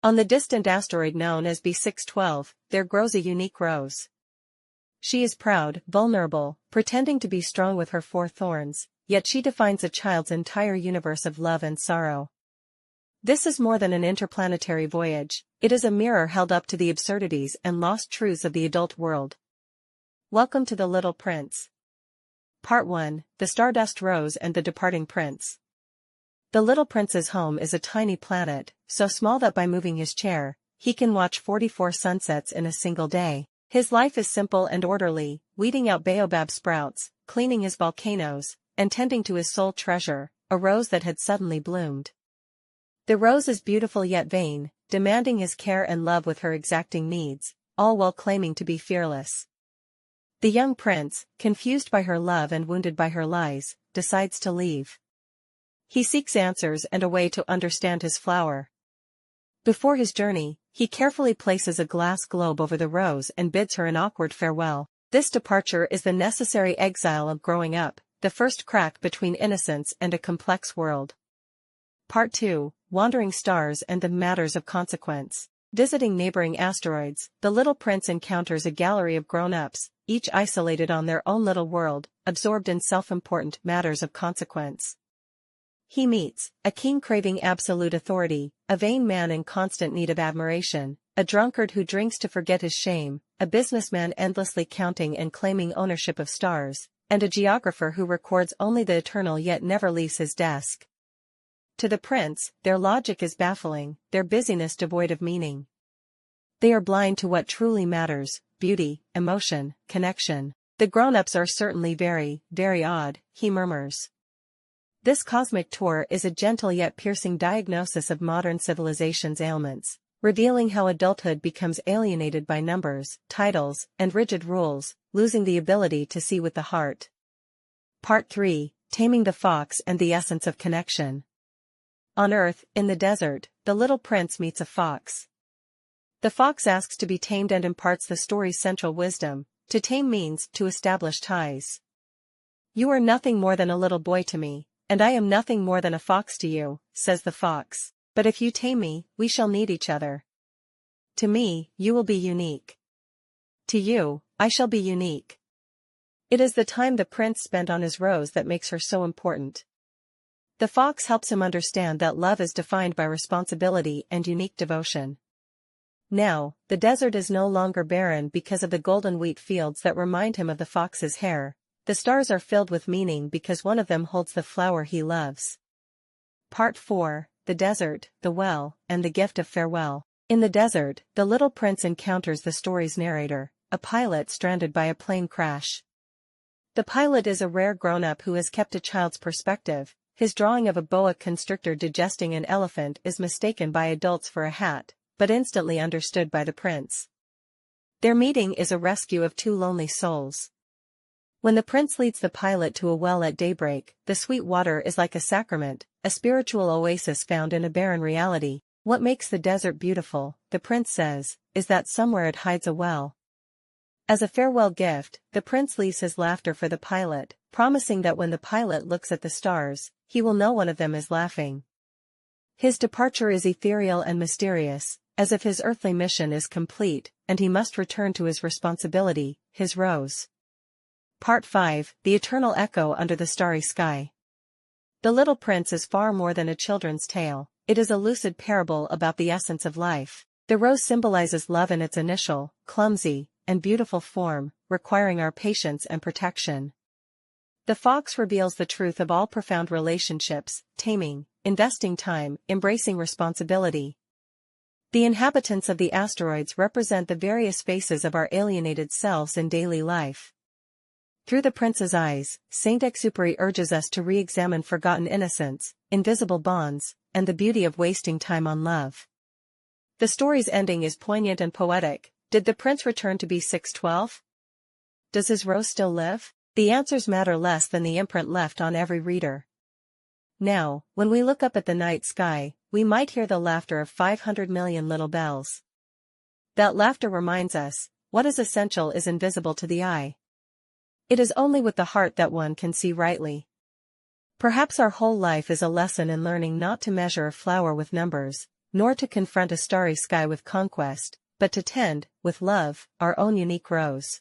On the distant asteroid known as B612, there grows a unique rose. She is proud, vulnerable, pretending to be strong with her 4 thorns, yet she defines a child's entire universe of love and sorrow. This is more than an interplanetary voyage, it is a mirror held up to the absurdities and lost truths of the adult world. Welcome to The Little Prince. Part 1, The Stardust Rose and the Departing Prince. The little prince's home is a tiny planet, so small that by moving his chair, he can watch 44 sunsets in a single day. His life is simple and orderly, weeding out baobab sprouts, cleaning his volcanoes, and tending to his sole treasure, a rose that had suddenly bloomed. The rose is beautiful yet vain, demanding his care and love with her exacting needs, all while claiming to be fearless. The young prince, confused by her love and wounded by her lies, decides to leave. He seeks answers and a way to understand his flower. Before his journey, he carefully places a glass globe over the rose and bids her an awkward farewell. This departure is the necessary exile of growing up, the first crack between innocence and a complex world. Part 2, Wandering Stars and the Matters of Consequence. Visiting neighboring asteroids, the little prince encounters a gallery of grown-ups, each isolated on their own little world, absorbed in self-important matters of consequence. He meets a king craving absolute authority, a vain man in constant need of admiration, a drunkard who drinks to forget his shame, a businessman endlessly counting and claiming ownership of stars, and a geographer who records only the eternal yet never leaves his desk. To the prince, their logic is baffling, their busyness devoid of meaning. They are blind to what truly matters: beauty, emotion, connection. The grown-ups are certainly very, very odd, he murmurs. This cosmic tour is a gentle yet piercing diagnosis of modern civilization's ailments, revealing how adulthood becomes alienated by numbers, titles, and rigid rules, losing the ability to see with the heart. Part 3, Taming the Fox and the Essence of Connection. On Earth, in the desert, the little prince meets a fox. The fox asks to be tamed and imparts the story's central wisdom: to tame means to establish ties. You are nothing more than a little boy to me, and I am nothing more than a fox to you, says the fox, but if you tame me, we shall need each other. To me, you will be unique. To you, I shall be unique. It is the time the prince spent on his rose that makes her so important. The fox helps him understand that love is defined by responsibility and unique devotion. Now, the desert is no longer barren because of the golden wheat fields that remind him of the fox's hair. The stars are filled with meaning because one of them holds the flower he loves. Part 4, The Desert, the Well, and the Gift of Farewell. In the desert, the little prince encounters the story's narrator, a pilot stranded by a plane crash. The pilot is a rare grown-up who has kept a child's perspective. His drawing of a boa constrictor digesting an elephant is mistaken by adults for a hat, but instantly understood by the prince. Their meeting is a rescue of 2 lonely souls. When the prince leads the pilot to a well at daybreak, the sweet water is like a sacrament, a spiritual oasis found in a barren reality. What makes the desert beautiful, the prince says, is that somewhere it hides a well. As a farewell gift, the prince leaves his laughter for the pilot, promising that when the pilot looks at the stars, he will know one of them is laughing. His departure is ethereal and mysterious, as if his earthly mission is complete, and he must return to his responsibility, his rose. Part 5, The Eternal Echo Under the Starry Sky. The Little Prince is far more than a children's tale. It is a lucid parable about the essence of life. The rose symbolizes love in its initial, clumsy, and beautiful form, requiring our patience and protection. The fox reveals the truth of all profound relationships: taming, investing time, embracing responsibility. The inhabitants of the asteroids represent the various faces of our alienated selves in daily life. Through the prince's eyes, Saint-Exupéry urges us to re-examine forgotten innocence, invisible bonds, and the beauty of wasting time on love. The story's ending is poignant and poetic. Did the prince return to B612? Does his rose still live? The answers matter less than the imprint left on every reader. Now, when we look up at the night sky, we might hear the laughter of 500 million little bells. That laughter reminds us, what is essential is invisible to the eye. It is only with the heart that one can see rightly. Perhaps our whole life is a lesson in learning not to measure a flower with numbers, nor to confront a starry sky with conquest, but to tend, with love, our own unique rose.